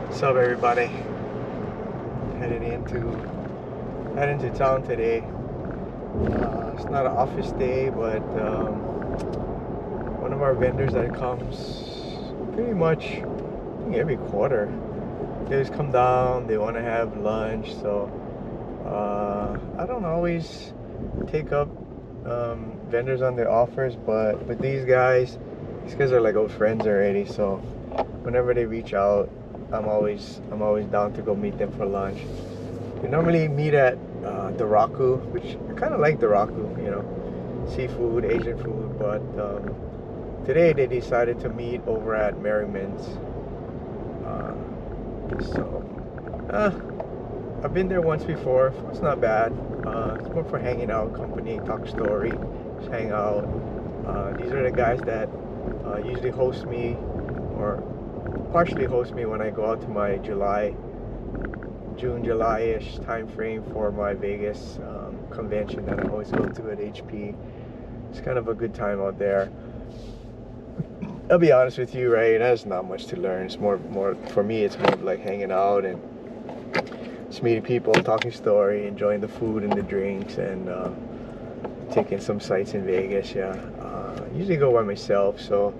What's up, everybody? Headed into town today. It's not an office day, but one of our vendors that comes pretty much I think every quarter. They just come down. They want to have lunch, so I don't always take up vendors on their offers, but with these guys are like old friends already. So whenever they reach out, I'm always down to go meet them for lunch. We normally meet at Daraku, which I kind of like Daraku, seafood, Asian food. But today they decided to meet over at Merriman's. I've been there once before. It's not bad. It's more for hanging out, company, talk story, just hang out. These are the guys that usually host me or partially host me when I go out to my June, July-ish time frame for my Vegas convention that I always go to at HP. It's kind of a good time out there. I'll be honest with you, right? There's not much to learn. It's more for me. It's more like hanging out and just meeting people, talking story, enjoying the food and the drinks, and taking some sights in Vegas. Yeah, usually go by myself, so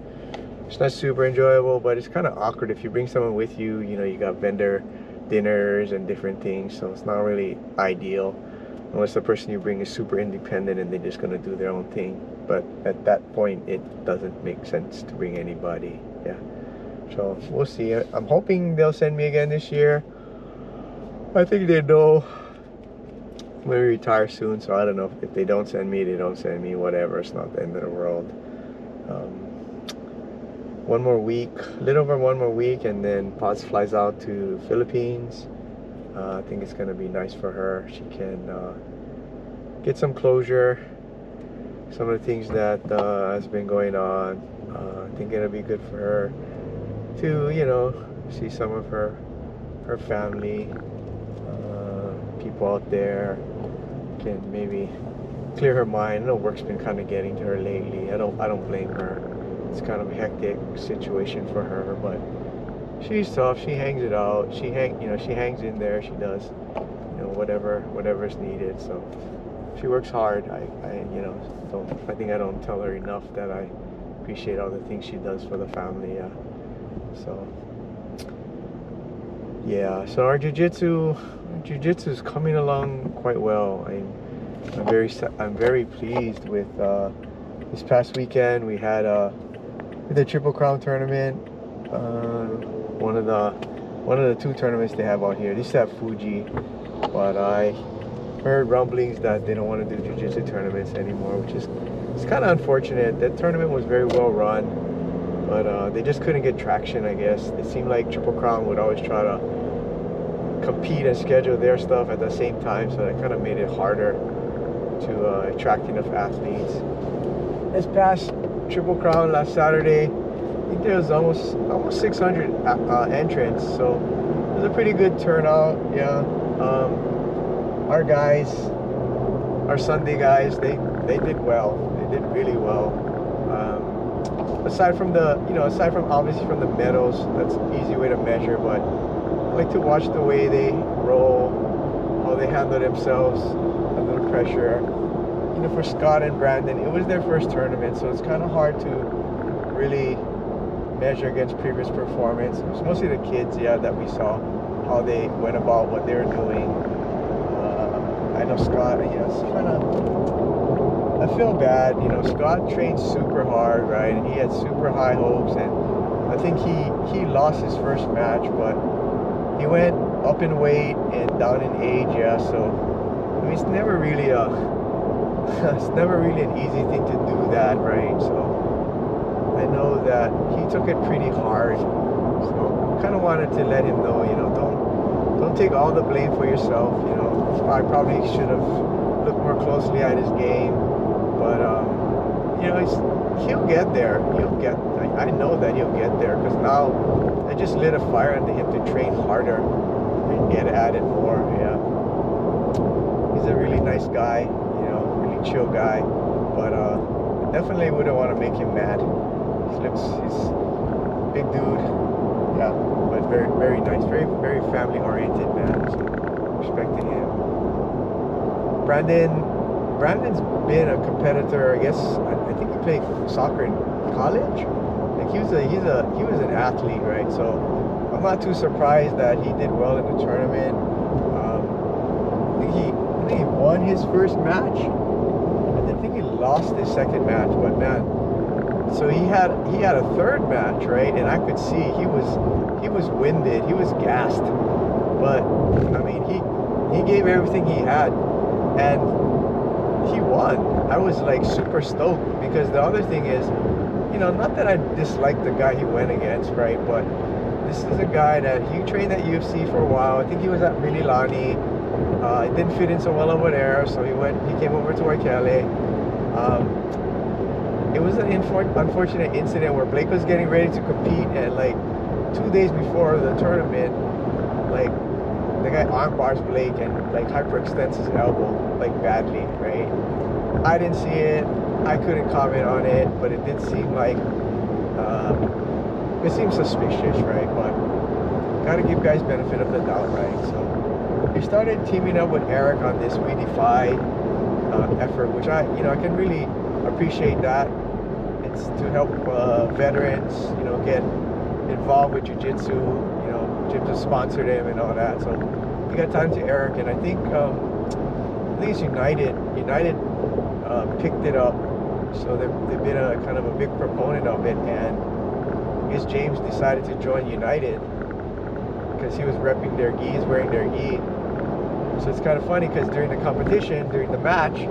it's not super enjoyable, but it's kind of awkward if you bring someone with you. You got vendor dinners and different things, so it's not really ideal unless the person you bring is super independent and they're just gonna do their own thing. But at that point, it doesn't make sense to bring anybody. Yeah, so we'll see. I'm hoping they'll send me again this year. I think they know I'm gonna retire soon, so I don't know if they don't send me, they don't send me. Whatever, it's not the end of the world. One more week, a little over one more week, and then Paz flies out to Philippines. I think it's gonna be nice for her. She can get some closure. Some of the things that has been going on. I think it'll be good for her to, see some of her family, people out there. Can maybe clear her mind. I know work's been kind of getting to her lately. I don't blame her. It's kind of a hectic situation for her, but she's tough. She hangs it out. She hangs in there. She does, whatever's needed. So she works hard. I think I don't tell her enough that I appreciate all the things she does for the family. So our jiu-jitsu is coming along quite well. I'm very pleased with this past weekend. We had the Triple Crown tournament, one of the two tournaments they have out here. They used to have Fuji, but I heard rumblings that they don't want to do jiu-jitsu tournaments anymore, which is it's kind of unfortunate. That tournament was very well run, but they just couldn't get traction, I guess. It seemed like Triple Crown would always try to compete and schedule their stuff at the same time, so that kind of made it harder to attract enough athletes. This past Triple Crown last Saturday, I think there was almost 600 entrants, so it was a pretty good turnout. Yeah, our guys, our Sunday guys, they did well. They did really well. Aside from obviously from the medals, that's an easy way to measure, but I like to watch the way they roll, how they handle themselves under the pressure. For Scott and Brandon, it was their first tournament, so it's kind of hard to really measure against previous performance. It was mostly the kids, that we saw how they went about what they were doing. I know Scott, it's kind of, I feel bad. Scott trained super hard, right, and he had super high hopes, and I think he lost his first match, but he went up in weight and down in age, so it's never really it's never really an easy thing to do that, right? So I know that he took it pretty hard. So kind of wanted to let him know, don't take all the blame for yourself. I probably should have looked more closely at his game, but he'll get there. I know that he'll get there, because now I just lit a fire under him to train harder and get at it more. Yeah, he's a really nice guy. Really chill guy, but definitely wouldn't want to make him mad. He's big dude, yeah. But very nice, very family oriented man. So respecting him. Brandon's been a competitor. I guess I think he played soccer in college. Like he was an athlete, right? So I'm not too surprised that he did well in the tournament. I think he won his first match. I think he lost his second match, but man, so he had a third match, right? And I could see he was winded, he was gassed, but I mean he gave everything he had, and he won. I was like super stoked because the other thing is, you know, not that I dislike the guy he went against, right? But this is a guy that he trained at UFC for a while. I think he was at Mililani. It didn't fit in so well over there, so he came over to Waikele. It was an unfortunate incident where Blake was getting ready to compete, and like 2 days before the tournament, like the guy arm bars Blake and like hyperextends his elbow like badly, right? I didn't see it, I couldn't comment on it, but it did seem like it seems suspicious, right? But gotta give guys benefit of the doubt, right? So we started teaming up with Eric on this We Defy effort, which I can really appreciate that. It's to help veterans, you know, get involved with jiu-jitsu. You know, Jim just sponsored him and all that. So we got time to Eric, and I think it's United picked it up. So they've been a kind of a big proponent of it, and I guess James decided to join United because he was repping their gi, he's wearing their gi. So it's kind of funny because during the competition, during the match,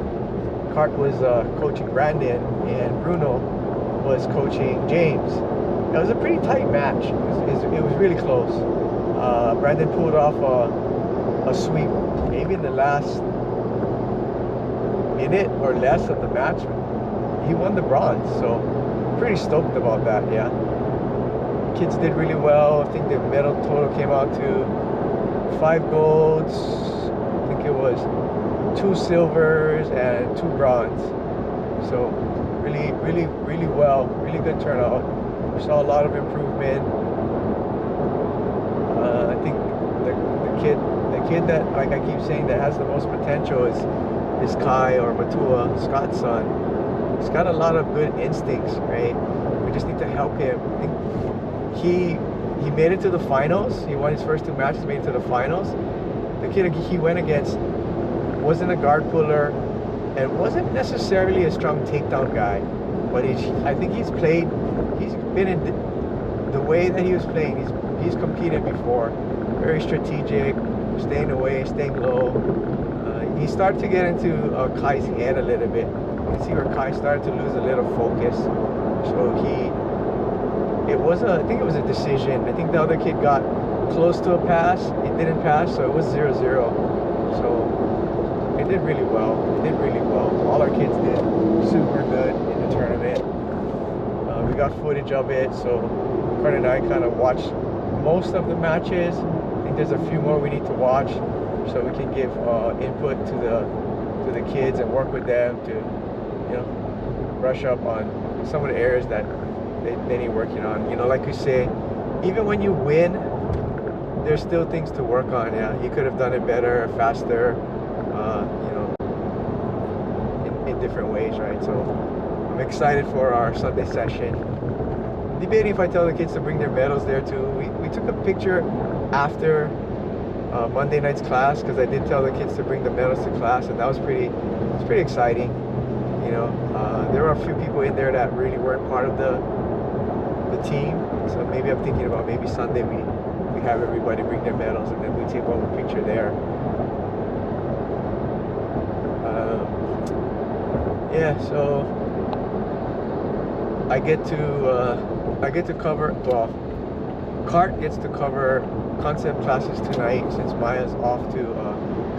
Cart was coaching Brandon and Bruno was coaching James. It was a pretty tight match. It was really close. Brandon pulled off a sweep maybe in the last minute or less of the match. He won the bronze, so pretty stoked about that, yeah. Kids did really well. I think the medal total came out to 5 golds. I think it was 2 silvers and 2 bronze. So really well, really good turnout. We saw a lot of improvement. I think the kid that, like I keep saying, that has the most potential is Kai, or Matua, Scott's son. He's got a lot of good instincts, right? We just need to help him. I think he made it to the finals. He won his first 2 matches, made it to the finals. The kid he went against wasn't a guard puller and wasn't necessarily a strong takedown guy, but I think he's been in the way that he was playing. He's competed before, very strategic, staying away, staying low. He started to get into Kai's head a little bit. You can see where Kai started to lose a little focus. So I think it was a decision. I think the other kid got close to a pass. It didn't pass, so it was 0-0. So it did really well. All our kids did super good in the tournament. We got footage of it, so Kurt and I kind of watched most of the matches. I think there's a few more we need to watch, so we can give input to the kids and work with them to, you know, brush up on some of the areas that they need working on. You know, like you say, even when you win, there's still things to work on. Yeah, you could have done it better, faster, you know, in different ways, right? So I'm excited for our Sunday session. Debating if I tell the kids to bring their medals there too. We took a picture after Monday night's class, because I did tell the kids to bring the medals to class, and that was pretty exciting. You know, there were a few people in there that really weren't part of the team, so maybe I'm thinking about maybe Sunday we have everybody bring their medals, and then we take one picture there. Yeah, so I get to cover, well, Cart gets to cover concept classes tonight since Maya's off to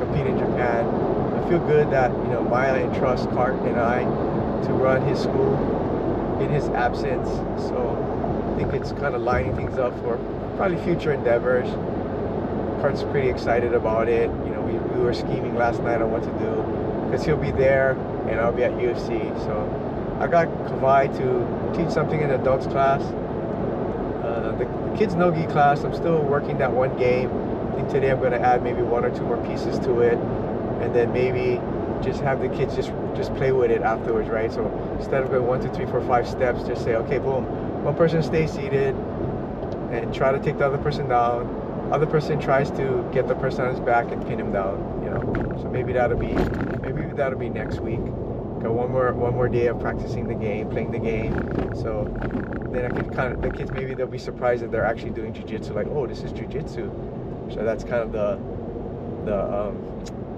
compete in Japan. I feel good that, you know, Maya entrusts Cart and I to run his school in his absence, so I think it's kind of lining things up for probably future endeavors. Cart's pretty excited about it. You know, we were scheming last night on what to do, because he'll be there and I'll be at UFC. So I got Kawai to teach something in adults class. the kids no-gi class, I'm still working that one game. I think today I'm going to add maybe 1 or 2 more pieces to it, and then maybe just have the kids just play with it afterwards, right? So instead of going 1, 2, 3, 4, 5 steps, just say, okay, boom, one person stays seated and try to take the other person down. Other person tries to get the person on his back and pin him down, you know. So maybe that'll be next week. Got one more day of practicing the game, playing the game. So then I can kind of, the kids, maybe they'll be surprised that they're actually doing jiu-jitsu, like, oh, this is jiu-jitsu. So that's kind of the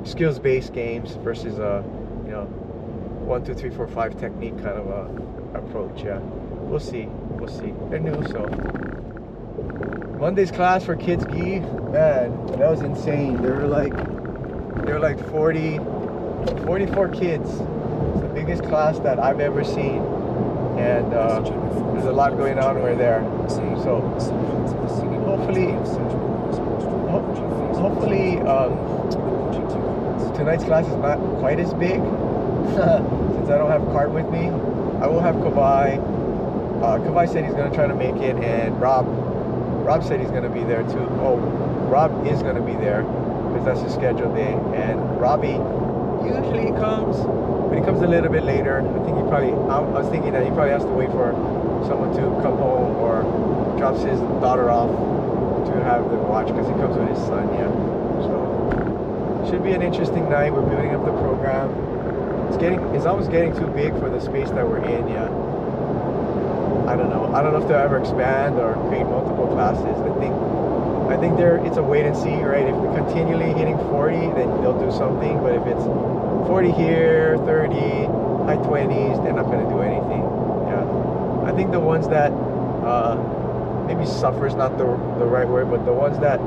skills-based games versus you know, 1, 2, 3, 4, 5 technique kind of approach. Yeah, we'll see. They're new, so Monday's class for kids gi, man, that was insane. There were like 44 kids. It's the biggest class that I've ever seen, and there's a lot going on over there. So hopefully tonight's class is not quite as big since I don't have a card with me. I will have Kavai. Kavai said he's gonna try to make it, and Rob said he's gonna be there too. Oh, Rob is gonna be there because that's his scheduled day, and Robbie usually comes, but he comes a little bit later. I was thinking that he probably has to wait for someone to come home or drops his daughter off to have them watch, because he comes with his son. Yeah, so should be an interesting night. We're building up the program. It's almost getting too big for the space that we're in. Yeah, I don't know if they'll ever expand or create multiple classes. I think it's a wait and see, right? If we're continually hitting 40, then they'll do something. But if it's 40 here, 30, high 20s, they're not going to do anything. Yeah, I think the ones that maybe suffer is not the right word, but the ones that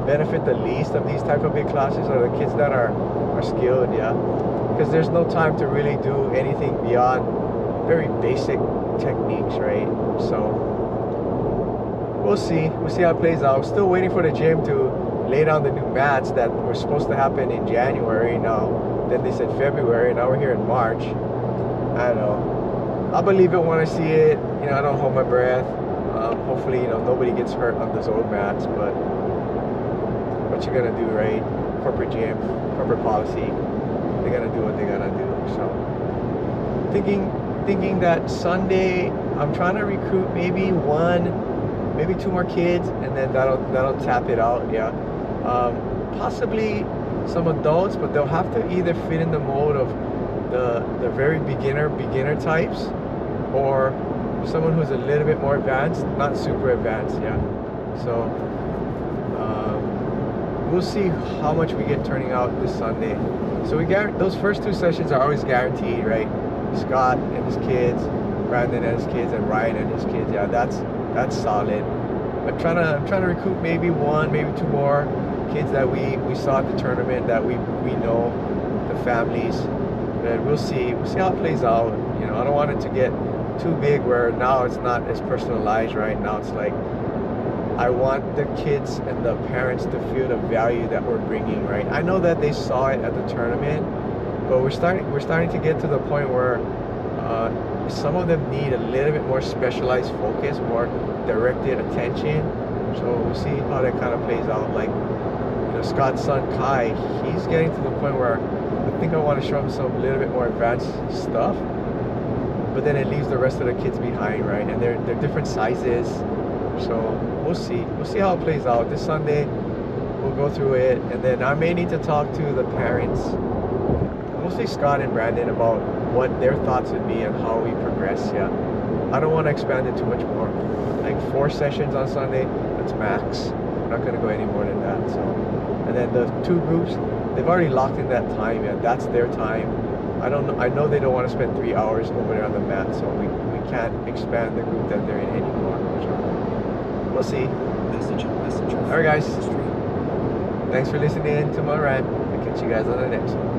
benefit the least of these type of big classes are the kids that are skilled. Yeah, because there's no time to really do anything beyond very basic techniques, right? So we'll see how it plays out. Still waiting for the gym to lay down the new mats that were supposed to happen in January. Now then they said February. Now we're here in March. I don't know. I'll believe it when I see it. You know, I don't hold my breath. Hopefully, you know, nobody gets hurt on those old mats, but what you gonna do, right? Corporate gym, corporate policy, they're gonna do what they gotta do. So thinking that Sunday I'm trying to recruit maybe 2 more kids, and then that'll tap it out. Yeah, possibly some adults, but they'll have to either fit in the mode of the very beginner types, or someone who's a little bit more advanced, not super advanced. Yeah, so we'll see how much we get turning out this Sunday. So those first 2 sessions are always guaranteed, right? Scott and his kids, Brandon and his kids, and Ryan and his kids. Yeah, that's solid. I'm trying to recruit maybe 1, maybe 2 more kids that we saw at the tournament that we know the families. But we'll see how it plays out. You know, I don't want it to get too big where now it's not as personalized. Right now it's like, I want the kids and the parents to feel the value that we're bringing, right? I know that they saw it at the tournament, but we're starting to get to the point where some of them need a little bit more specialized focus, more directed attention. So we'll see how that kind of plays out. Like, you know, Scott's son Kai, he's getting to the point where I think I want to show him some little bit more advanced stuff, but then it leaves the rest of the kids behind, right? And they're different sizes. So we'll see how it plays out. This Sunday we'll go through it, and then I may need to talk to the parents, mostly Scott and Brandon, about what their thoughts would be and how we progress. Yeah, I don't want to expand it too much more. Like 4 sessions on Sunday, that's max. We're not going to go any more than that. So, and then the 2 groups, they've already locked in that time. Yeah, that's their time. I know they don't want to spend 3 hours over there on the mat, so we can't expand the group that they're in anymore. So we'll see. All right, guys. Thanks for listening to my rant. I'll catch you guys on the next one.